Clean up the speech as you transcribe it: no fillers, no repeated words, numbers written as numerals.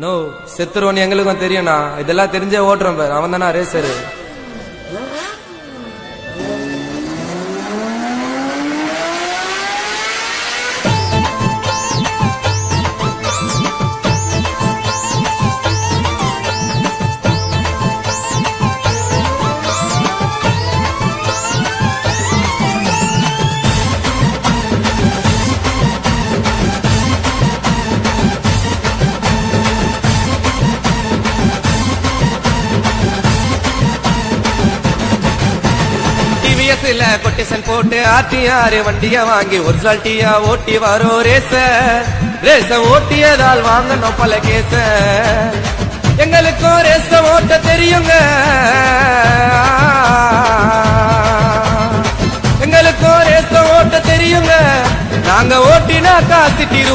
No செத்துருவன் எங்களுக்கும் தெரியும்ண்ணா. இதெல்லாம் தெரிஞ்சே ஓட்டுறோம் பேர். அவன் தானா ரேசரு. கொட்டேஷன் போட்டு ஆர்டிஆர் வண்டிய வாங்கி ஒரிஜினல் டீயா ஓட்டி வரோ ரேச ஓட்டியதால் வாங்கணும் பல கேச. எங்களுக்கும் ரேச ஓட்ட தெரியுங்க, எங்களுக்கும் ரேச ஓட்ட தெரியுங்க. நாங்க ஓட்டினா காசிட்டி